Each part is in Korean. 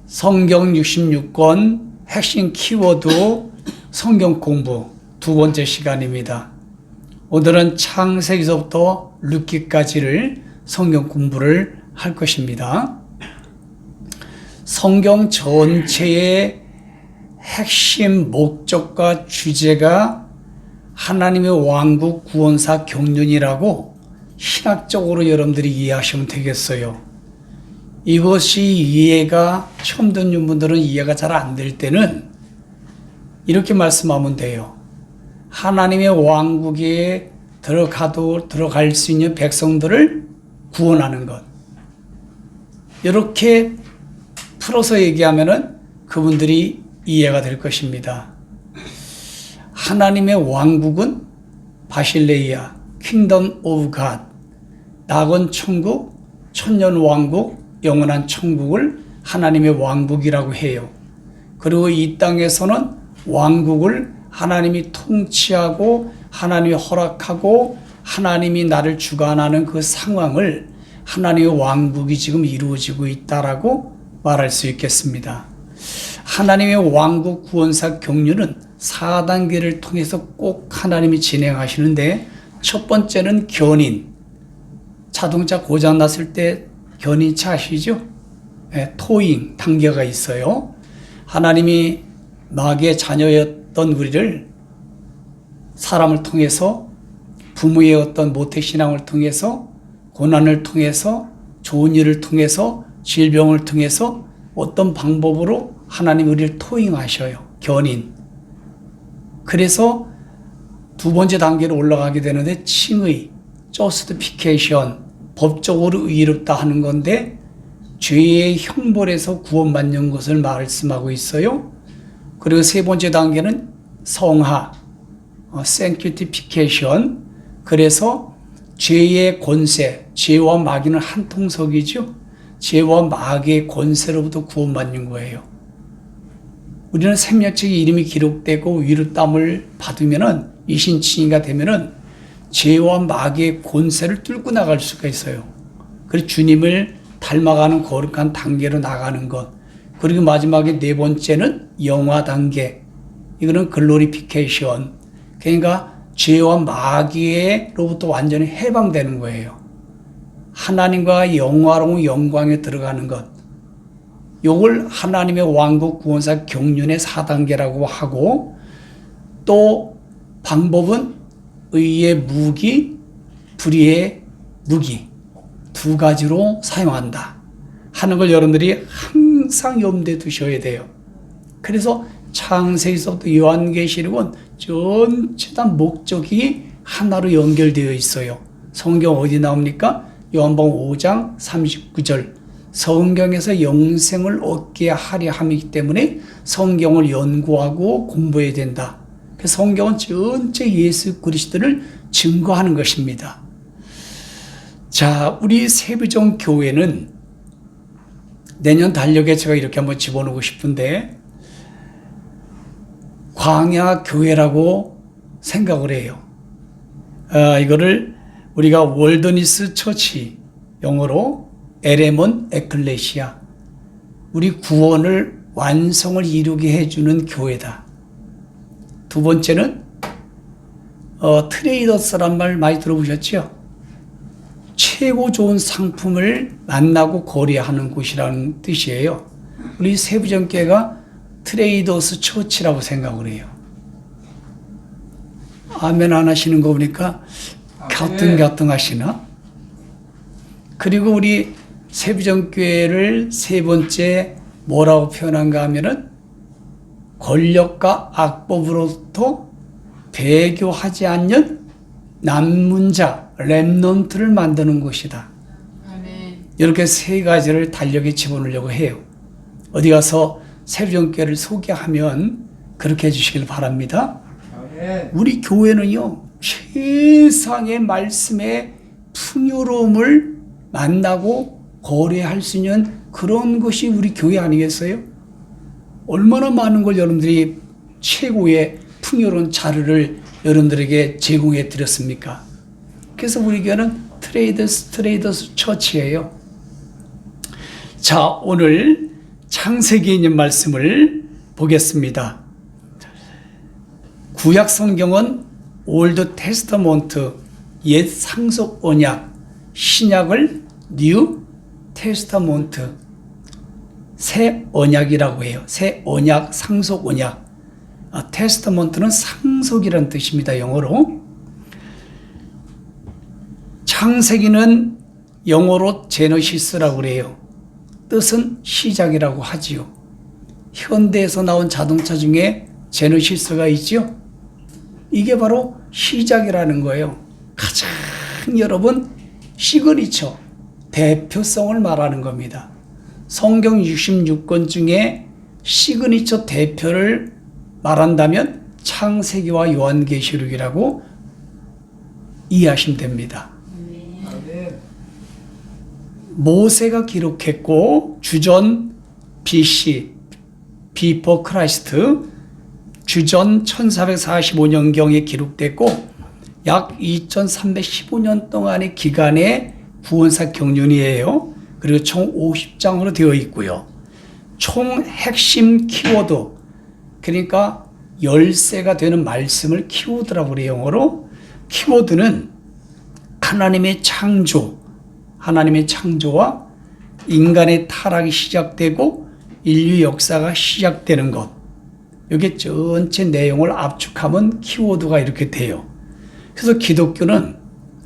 성경 66권 핵심 키워드 성경 공부 두 번째 시간입니다. 오늘은 창세기서부터 룻기까지를 성경 공부를 할 것입니다. 성경 전체의 핵심 목적과 주제가 하나님의 왕국 구원사 경륜이라고 신학적으로 여러분들이 이해하시면 되겠어요. 이것이 이해가 처음 듣는 분들은 이해가 잘 안 될 때는 이렇게 말씀하면 돼요. 하나님의 왕국에 들어갈 수 있는 백성들을 구원하는 것. 이렇게 풀어서 얘기하면은 그분들이 이해가 될 것입니다. 하나님의 왕국은 바실레이아, 킹덤 오브 갓, 낙원 천국, 천년 왕국, 영원한 천국을 하나님의 왕국이라고 해요. 그리고 이 땅에서는 왕국을 하나님이 통치하고 하나님이 허락하고 하나님이 나를 주관하는 그 상황을 하나님의 왕국이 지금 이루어지고 있다라고 말할 수 있겠습니다. 하나님의 왕국 구원사 경륜은 4단계를 통해서 꼭 하나님이 진행하시는데, 첫 번째는 견인. 자동차 고장 났을 때 견인차 아시죠? 토잉 단계가 있어요. 하나님이 마귀의 자녀였던 우리를 사람을 통해서, 부모의 어떤 모태신앙을 통해서, 고난을 통해서, 좋은 일을 통해서, 질병을 통해서 어떤 방법으로 하나님 우리를 토잉하셔요. 견인. 그래서 두 번째 단계로 올라가게 되는데, 칭의, justification, 법적으로 의롭다 하는 건데, 죄의 형벌에서 구원받는 것을 말씀하고 있어요. 그리고 세 번째 단계는 성화, sanctification. 그래서 죄의 권세, 죄와 마귀는 한 통속이죠. 죄와 마귀의 권세로부터 구원받는 거예요. 우리는 생명책에 이름이 기록되고 위로땀을 받으면은, 이신칭의가 되면은 죄와 마귀의 권세를 뚫고 나갈 수가 있어요. 그리고 주님을 닮아가는 거룩한 단계로 나가는 것. 그리고 마지막에 네 번째는 영화 단계. 이거는 글로리피케이션. 그러니까 죄와 마귀로부터 완전히 해방되는 거예요. 하나님과 영화로운 영광에 들어가는 것. 요걸 하나님의 왕국 구원사 경륜의 4단계라고 하고, 또 방법은 의의 무기, 불의의 무기 두 가지로 사용한다 하는 걸 여러분들이 항상 염두에 두셔야 돼요. 그래서 창세기서부터 요한계시록은 전체 다 목적이 하나로 연결되어 있어요. 성경 어디 나옵니까? 요한복음 5장 39절. 성경에서 영생을 얻게 하려 함이기 때문에 성경을 연구하고 공부해야 된다. 성경은 전체 예수 그리스도를 증거하는 것입니다. 자, 우리 세부정 교회는 내년 달력에 제가 이렇게 한번 집어넣고 싶은데, 광야 교회라고 생각을 해요. 이거를 우리가 월더니스 처치, 영어로 에레몬 에클레시아, 우리 구원을 완성을 이루게 해주는 교회다. 두 번째는 트레이더스란 말 많이 들어보셨죠? 최고 좋은 상품을 만나고 거래하는 곳이라는 뜻이에요. 우리 세부정교회가 트레이더스 처치라고 생각을 해요. 아멘 안 하시는 거 보니까 갸뚱갸뚱 하시나? 그리고 우리 세부정교회를 세 번째 뭐라고 표현한가 하면은, 권력과 악법으로부터 배교하지 않는 남은 자, 렘넌트를 만드는 것이다. 아멘. 이렇게 세 가지를 달력에 집어넣으려고 해요. 어디 가서 세부정교회를 소개하면 그렇게 해주시길 바랍니다. 아멘. 우리 교회는요, 세상의 말씀의 풍요로움을 만나고 거래할 수 있는 그런 것이 우리 교회 아니겠어요? 얼마나 많은 걸 여러분들이 최고의 풍요로운 자료를 여러분들에게 제공해 드렸습니까? 그래서 우리 교회는 트레이더스 처치예요. 자, 오늘 창세기에 있는 말씀을 보겠습니다. 구약 성경은 올드 테스터먼트, 옛 상속 언약, 신약을 뉴 테스터먼트, 새 언약이라고 해요. 새 언약, 상속 언약. 테스터먼트는 상속이라는 뜻입니다. 영어로. 창세기는 영어로 제너시스라고 그래요. 뜻은 시작이라고 하지요. 현대에서 나온 자동차 중에 제너시스가 있죠. 이게 바로 시작이라는 거예요. 가장 여러분 시그니처, 대표성을 말하는 겁니다. 성경 66권 중에 시그니처 대표를 말한다면 창세기와 요한계시록이라고 이해하시면 됩니다. 모세가 기록했고 주전 BC, Before Christ, 주전 1445년경에 기록됐고 약 2315년 동안의 기간의 구원사 경륜이에요. 그리고 총 50장으로 되어 있고요. 총 핵심 키워드, 그러니까 열쇠가 되는 말씀을 키워드라고 그래요. 영어로. 키워드는 하나님의 창조, 하나님의 창조와 인간의 타락이 시작되고 인류 역사가 시작되는 것. 이게 전체 내용을 압축하면 키워드가 이렇게 돼요. 그래서 기독교는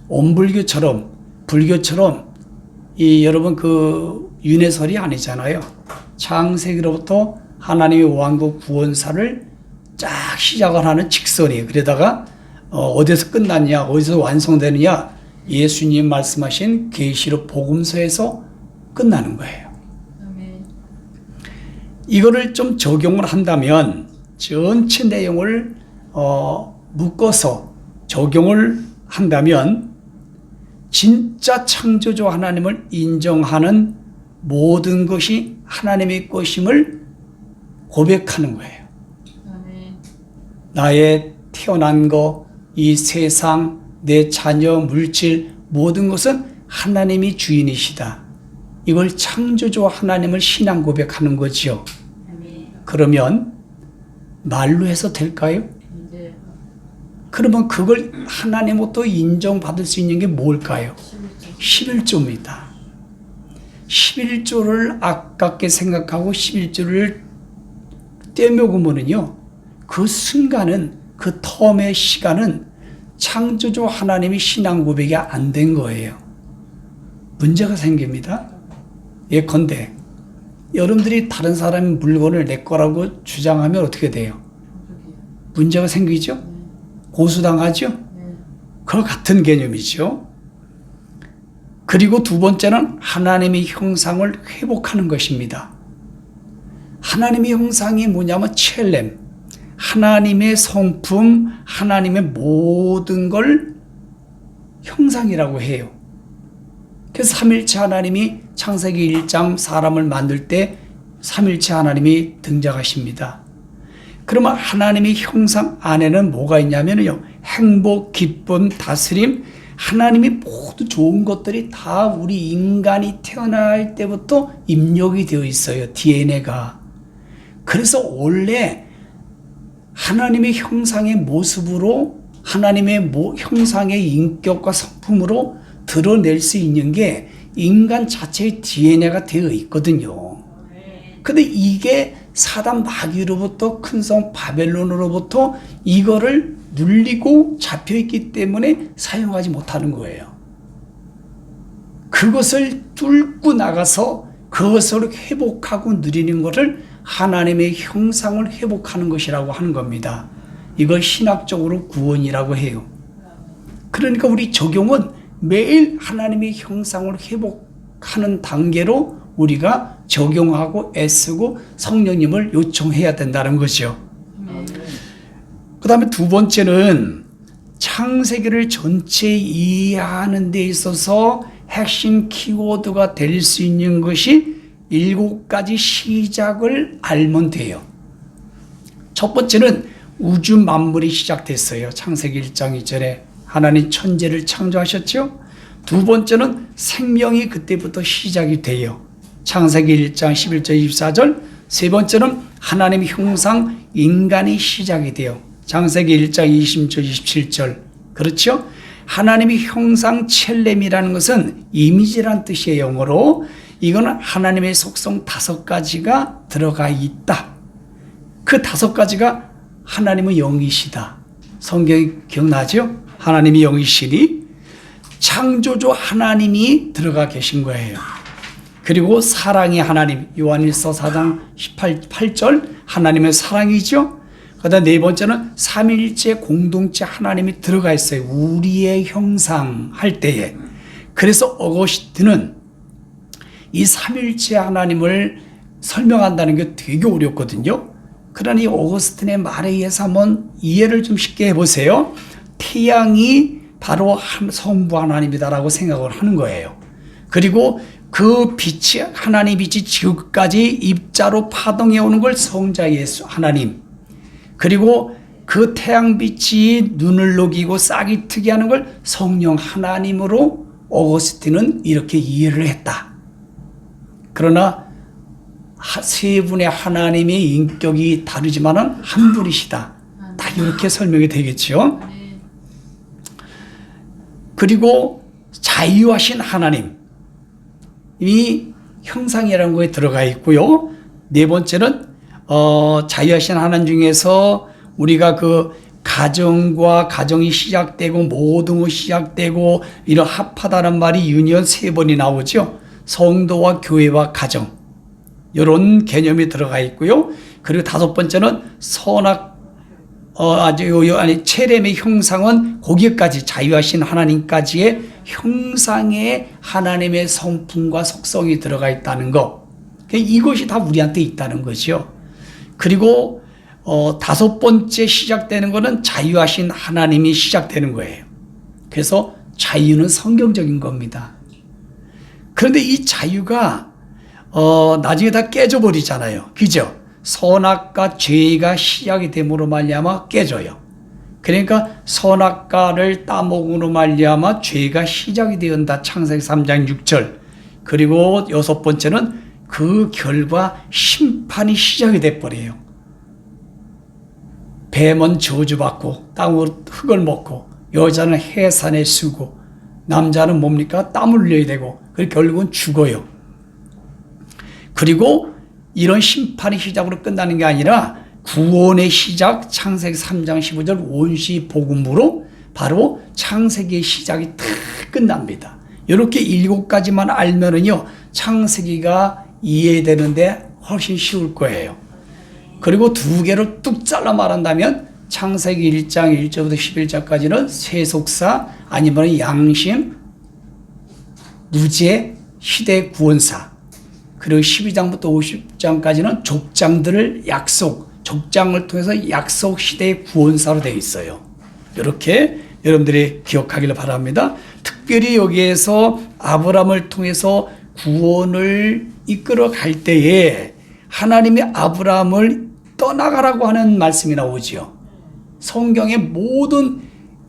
온불교처럼, 불교처럼 여러분 윤회설이 아니잖아요. 창세기로부터 하나님의 왕국 구원사를 쫙 시작을 하는 직선이에요. 그러다가 어디서 끝났냐, 어디서 완성되느냐, 예수님 말씀하신 계시록 복음서에서 끝나는 거예요. 이거를 좀 적용을 한다면 전체 내용을 묶어서 적용을 한다면 진짜 창조주 하나님을 인정하는 모든 것이 하나님의 것임을 고백하는 거예요. 나의 태어난 것, 이 세상, 내 자녀, 물질, 모든 것은 하나님이 주인이시다. 이걸 창조주 하나님을 신앙 고백하는 거지요. 그러면 말로 해서 될까요? 그러면 그걸 하나님으로부터 인정받을 수 있는 게 뭘까요? 11조입니다. 11조를 아깝게 생각하고 11조를 떼먹으면요, 그 순간은, 그 텀의 시간은 창조주 하나님이 신앙 고백이 안 된 거예요. 문제가 생깁니다. 예컨대 여러분들이 다른 사람의 물건을 내 거라고 주장하면 어떻게 돼요? 문제가 생기죠? 고소당하죠? 그와 같은 개념이죠. 그리고 두 번째는 하나님의 형상을 회복하는 것입니다. 하나님의 형상이 뭐냐면 첼렘, 하나님의 성품, 하나님의 모든 걸 형상이라고 해요. 그래서 삼일체 하나님이 창세기 1장 사람을 만들 때 삼일체 하나님이 등장하십니다. 그러면 하나님의 형상 안에는 뭐가 있냐면요, 행복, 기쁨, 다스림, 하나님이 모두 좋은 것들이 다 우리 인간이 태어날 때부터 입력이 되어 있어요. DNA가. 그래서 원래 하나님의 형상의 모습으로, 하나님의 형상의 인격과 성품으로 드러낼 수 있는 게 인간 자체의 DNA가 되어 있거든요. 근데 이게 사단 마귀로부터, 큰 성 바벨론으로부터 이거를 눌리고 잡혀있기 때문에 사용하지 못하는 거예요. 그것을 뚫고 나가서 그것을 회복하고 누리는 것을 하나님의 형상을 회복하는 것이라고 하는 겁니다. 이걸 신학적으로 구원이라고 해요. 그러니까 우리 적용은 매일 하나님의 형상을 회복하는 단계로 우리가 적용하고 애쓰고 성령님을 요청해야 된다는 거죠. 그 다음에 두 번째는 창세기를 전체 이해하는 데 있어서 핵심 키워드가 될 수 있는 것이 7가지 시작을 알면 돼요. 첫 번째는 우주 만물이 시작됐어요. 창세기 1장 이전에 하나님 천지를 창조하셨죠. 두 번째는 생명이 그때부터 시작이 돼요. 창세기 1장 11절 24절 세 번째는 하나님의 형상 인간의 시작이 돼요. 창세기 1장 26절 27절. 그렇죠? 하나님의 형상 첼렘이라는 것은 이미지란 뜻이에요. 영어로. 이거는 하나님의 속성 5가지가 들어가 있다. 그 5가지가 하나님의 영이시다. 성경이 기억나죠? 하나님이 영이시니 창조주 하나님이 들어가 계신 거예요. 그리고 사랑의 하나님, 요한일서 4장 8절 하나님의 사랑이죠. 그다음 네 번째는 삼위일체 공동체 하나님이 들어가 있어요. 우리의 형상 할 때에. 그래서 어거스틴은 이 삼위일체 하나님을 설명한다는 게 되게 어렵거든요. 그러니 어거스틴의 말에 의해서 한번 이해를 좀 쉽게 해보세요. 태양이 바로 성부 하나님이다라고 생각을 하는 거예요. 그리고 그 빛이, 하나님 빛이 지구까지 입자로 파동해 오는 걸 성자 예수 하나님. 그리고 그 태양빛이 눈을 녹이고 싹이 트게 하는 걸 성령 하나님으로 어거스틴은 이렇게 이해를 했다. 그러나 세 분의 하나님의 인격이 다르지만은 한 분이시다. 다 이렇게 설명이 되겠죠. 그리고 자유하신 하나님. 이 형상이라는 거에 들어가 있고요. 네 번째는 자유하신 하나님 중에서 우리가 그 가정과 가정이 시작되고 모든 것이 시작되고 이런 합하다는 말이 유니언 3번이 나오죠. 성도와 교회와 가정 이런 개념이 들어가 있고요. 그리고 5번째는 첼렘의 형상은 거기까지 자유하신 하나님까지의 형상의 하나님의 성품과 속성이 들어가 있다는 것. 이것이 다 우리한테 있다는 거죠. 그리고 5번째 시작되는 것은 자유하신 하나님이 시작되는 거예요. 그래서 자유는 성경적인 겁니다. 그런데 이 자유가 나중에 다 깨져버리잖아요. 그죠? 선악과 죄가 시작이 됨으로 말미암아 깨져요. 그러니까 선악과를 따먹음으로 말미암아 죄가 시작이 되었다. 창세기 3장 6절. 그리고 6번째는 그 결과 심판이 시작이 돼버려요. 뱀은 저주받고 땅으로 흙을 먹고 여자는 해산에 쓰고 남자는 뭡니까? 땀을 흘려야 되고 그리고 결국은 죽어요. 그리고 이런 심판의 시작으로 끝나는 게 아니라 구원의 시작 창세기 3장 15절 원시 복음으로 바로 창세기의 시작이 다 끝납니다. 이렇게 7가지만 알면은요 창세기가 이해되는데 훨씬 쉬울 거예요. 그리고 2개를 뚝 잘라 말한다면 창세기 1장 1절부터 11절까지는 세속사 아니면 양심, 무죄, 시대 구원사. 그리고 12장부터 50장까지는 족장들을 족장을 통해서 약속 시대의 구원사로 되어 있어요. 이렇게 여러분들이 기억하기를 바랍니다. 특별히 여기에서 아브라함을 통해서 구원을 이끌어 갈 때에 하나님이 아브라함을 떠나가라고 하는 말씀이 나오죠. 성경에 모든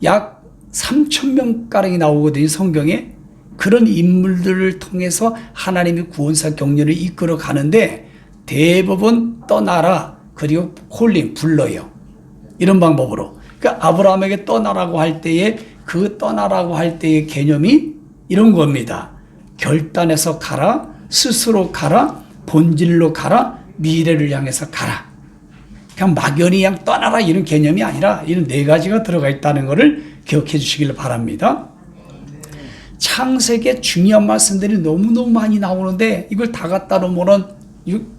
약 3,000명가량이 나오거든요. 성경에. 그런 인물들을 통해서 하나님이 구원사 경륜을 이끌어 가는데 대부분 떠나라 그리고 불러요. 이런 방법으로. 그러니까 아브라함에게 떠나라고 할 때에 그 떠나라고 할 때의 개념이 이런 겁니다. 결단해서 가라, 스스로 가라, 본질로 가라, 미래를 향해서 가라. 그냥 막연히 그냥 떠나라 이런 개념이 아니라 이런 4가지가 들어가 있다는 것을 기억해 주시길 바랍니다. 창세기에 중요한 말씀들이 너무너무 많이 나오는데 이걸 다 갖다 놓으면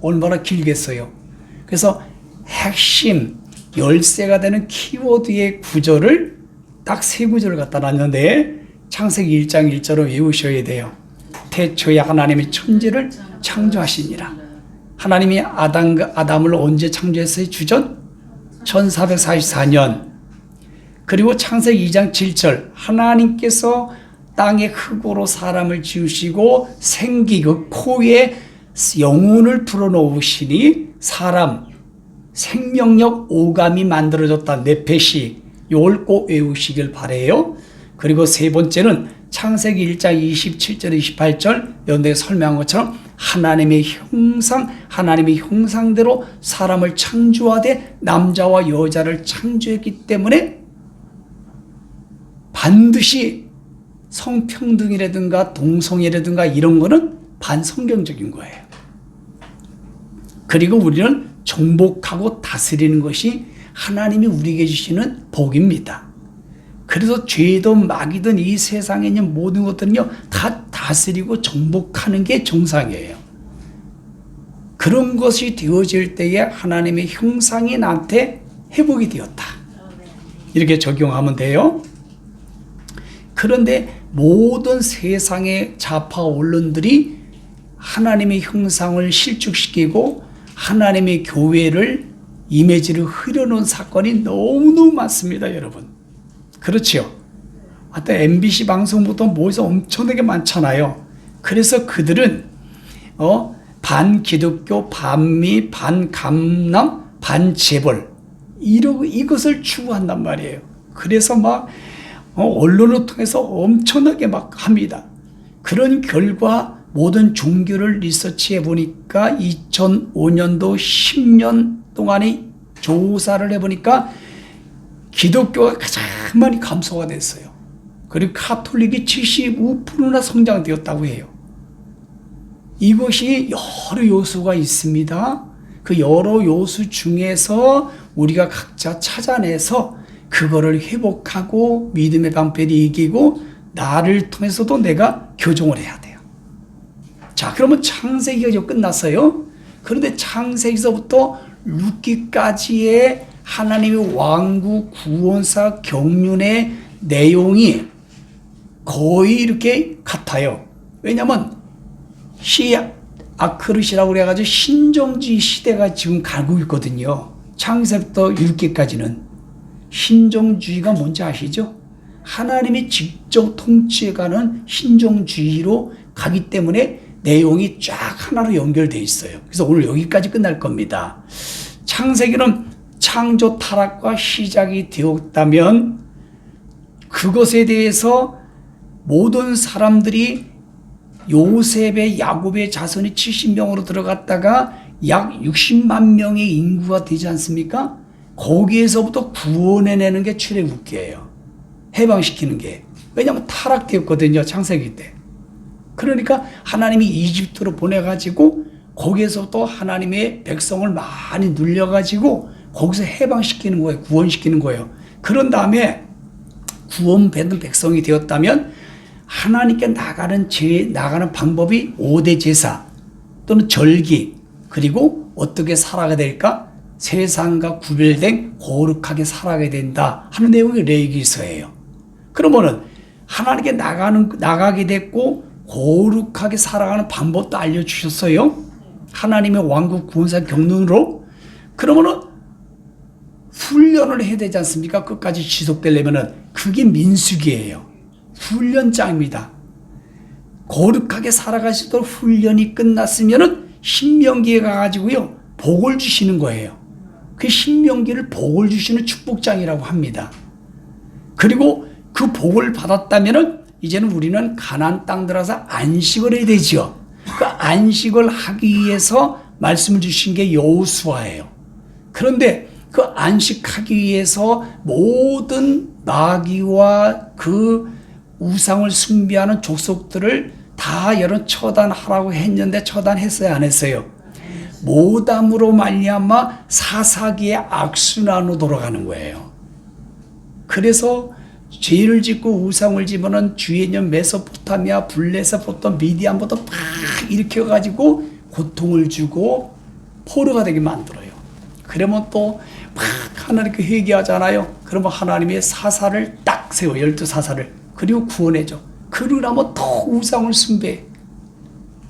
얼마나 길겠어요. 그래서 핵심 열쇠가 되는 키워드의 구절을 딱 3구절을 갖다 놨는데 창세기 1장 1절을 외우셔야 돼요. 태초에 하나님이 천지를 창조하시니라. 하나님이 아담을 언제 창조했어요? 주전 1444년. 그리고 창세기 2장 7절 하나님께서 땅의 흙으로 사람을 지으시고 그 코에 영혼을 불어넣으시니 사람 생명력 오감이 만들어졌다. 네페시. 이걸 꼭 외우시길 바래요. 그리고 3번째는 창세기 1장 27절 28절 여러분들이 설명한 것처럼 하나님의 형상대로 사람을 창조하되 남자와 여자를 창조했기 때문에 반드시 성평등이라든가 동성애라든가 이런 거는 반성경적인 거예요. 그리고 우리는 정복하고 다스리는 것이 하나님이 우리에게 주시는 복입니다. 그래서 죄든 마귀든 이 세상에 있는 모든 것들은요, 다 다스리고 정복하는 게 정상이에요. 그런 것이 되어질 때에 하나님의 형상이 나한테 회복이 되었다. 이렇게 적용하면 돼요. 그런데 모든 세상의 좌파 언론들이 하나님의 형상을 실축시키고 하나님의 교회를 이미지를 흐려놓은 사건이 너무너무 많습니다, 여러분. 그렇죠? 하여튼 MBC 방송부터 뭐해서 엄청나게 많잖아요. 그래서 그들은 반기독교, 반미, 반감남, 반재벌 이것을 추구한단 말이에요. 그래서 막 언론을 통해서 엄청나게 막 합니다. 그런 결과 모든 종교를 리서치해 보니까 2005년도 10년 동안의 조사를 해보니까 기독교가 가장 많이 감소가 됐어요. 그리고 카톨릭이 75%나 성장되었다고 해요. 이것이 여러 요소가 있습니다. 그 여러 요소 중에서 우리가 각자 찾아내서 그거를 회복하고 믿음의 방패를 이기고 나를 통해서도 내가 교종을 해야 돼요. 자, 그러면 창세기가 이제 끝났어요. 그런데 창세기서부터 룻기까지의 하나님의 왕국 구원사 경륜의 내용이 거의 이렇게 같아요. 왜냐하면 아크르시라고 그래가지고 신정주의 시대가 지금 가고 있거든요. 창세부터 룻기까지는. 신정주의가 뭔지 아시죠? 하나님이 직접 통치해가는 신정주의로 가기 때문에 내용이 쫙 하나로 연결되어 있어요. 그래서 오늘 여기까지 끝날 겁니다. 창세기는 창조 타락과 시작이 되었다면 그것에 대해서 모든 사람들이 요셉의 야곱의 자손이 70명으로 들어갔다가 약 60만 명의 인구가 되지 않습니까? 거기에서부터 구원해내는 게 출애굽기예요. 해방시키는 게. 왜냐하면 타락되었거든요, 창세기 때. 그러니까 하나님이 이집트로 보내가지고 거기에서부터 하나님의 백성을 많이 눌려가지고 거기서 해방시키는 거예요. 구원시키는 거예요. 그런 다음에 구원받은 백성이 되었다면 하나님께 나가는 방법이 5대 제사 또는 절기, 그리고 어떻게 살아가야 될까? 세상과 구별된 거룩하게 살아가야 된다 하는 내용이 레위기서예요. 그러면은 하나님께 나가게 됐고 거룩하게 살아가는 방법도 알려주셨어요. 하나님의 왕국 구원사 경륜으로. 그러면은 훈련을 해야 되지 않습니까? 끝까지 지속되려면은. 그게 민수기예요. 훈련장입니다. 거룩하게 살아갈 수 있도록 훈련이 끝났으면은 신명기에 가가지고요, 복을 주시는 거예요. 그 신명기를 복을 주시는 축복장이라고 합니다. 그리고 그 복을 받았다면은 이제는 우리는 가나안 땅 들어가서 안식을 해야 되죠. 그 안식을 하기 위해서 말씀을 주신 게 여호수아예요. 그런데 그 안식하기 위해서 모든 마귀와 그 우상을 숭배하는 족속들을 다 여러 처단하라고 했는데 처단했어요, 안 했어요? 모담으로 말미암아 사사기의 악순환으로 돌아가는 거예요. 그래서 죄를 짓고 우상을 지면은 주위에 있는 메소포타미아, 블레셋부터 미디안부터 막 일으켜가지고 고통을 주고 포로가 되게 만들어요. 그러면 또 막 하나님께 회개하잖아요. 그러면 하나님의 사사를 딱 세워, 12사사를. 그리고 구원해줘. 그러고 나면 더 우상을 숭배,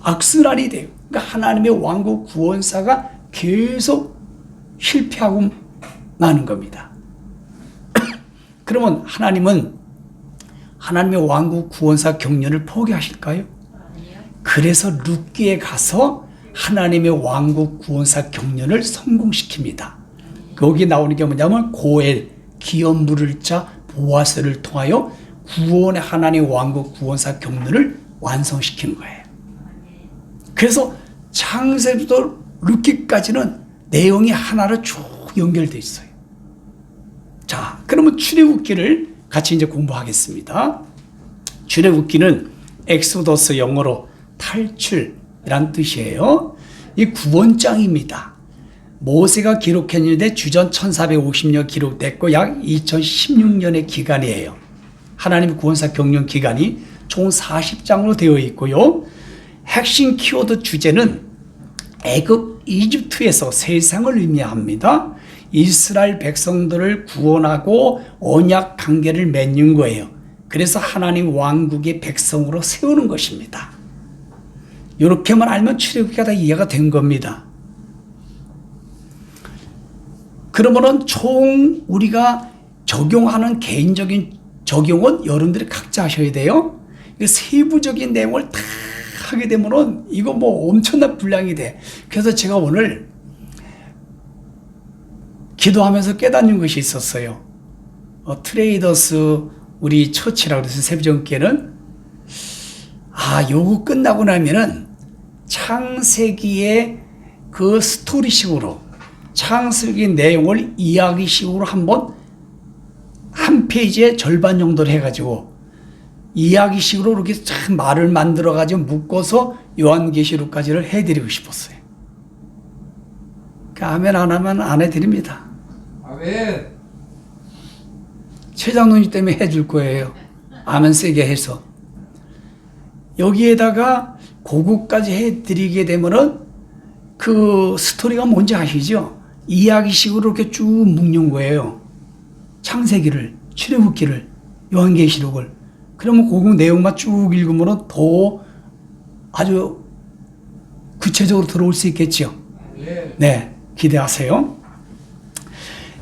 악순환이 돼요. 그러니까 하나님의 왕국 구원사가 계속 실패하고 마는 겁니다. 그러면 하나님은 하나님의 왕국 구원사 경륜을 포기하실까요? 그래서 룻기에 가서 하나님의 왕국 구원사 경륜을 성공시킵니다. 거기 나오는 게 뭐냐면 고엘, 기업 물을 자 보아스를 통하여 구원의 하나님 왕국 구원사 경륜을 완성시키는 거예요. 그래서 창세부터 룻기까지는 내용이 하나로 쭉 연결되어 있어요. 자, 그러면 출애굽기를 같이 이제 공부하겠습니다. 출애굽기는 엑소더스, 영어로 탈출이란 뜻이에요. 이 구원장입니다. 모세가 기록했는데 주전 1450년 기록됐고 약 2016년의 기간이에요. 하나님의 구원사 경륜 기간이 총 40장으로 되어 있고요. 핵심 키워드 주제는 애굽, 이집트에서 세상을 의미합니다. 이스라엘 백성들을 구원하고 언약 관계를 맺는 거예요. 그래서 하나님 왕국의 백성으로 세우는 것입니다. 이렇게만 알면 출애굽기가 다 이해가 된 겁니다. 그러면은 총 우리가 적용하는 개인적인 적용은 여러분들이 각자 하셔야 돼요. 세부적인 내용을 다 하게 되면은 이거 뭐 엄청난 분량이 돼. 그래서 제가 오늘 기도하면서 깨닫는 것이 있었어요. 트레이더스 우리 처치라고 해서 세부정기에는 요거 끝나고 나면은 창세기의 그 스토리식으로 창세기 내용을 이야기식으로 한번 한 페이지에 절반 정도를 해가지고 이야기식으로 이렇게 참 말을 만들어가지고 묶어서 요한계시록까지를 해드리고 싶었어요. 아멘 안 하면 안 해드립니다. 아멘. 최 장로님 때문에 해줄 거예요. 아멘 세게 해서. 여기에다가 그거까지 해드리게 되면은 그 스토리가 뭔지 아시죠? 이야기식으로 이렇게 쭉 묶는 거예요. 창세기를, 출애굽기를, 요한계시록을. 그러면 그 내용만 쭉 읽으면 더 아주 구체적으로 들어올 수 있겠죠. 네, 기대하세요.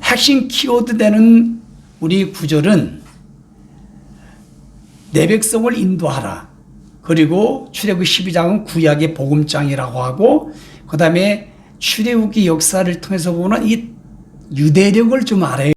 핵심 키워드 되는 우리 구절은 내 백성을 인도하라. 그리고 출애굽기 12장은 구약의 복음장이라고 하고, 그 다음에 출애굽기 역사를 통해서 보는 이 유대력을 좀 알아요.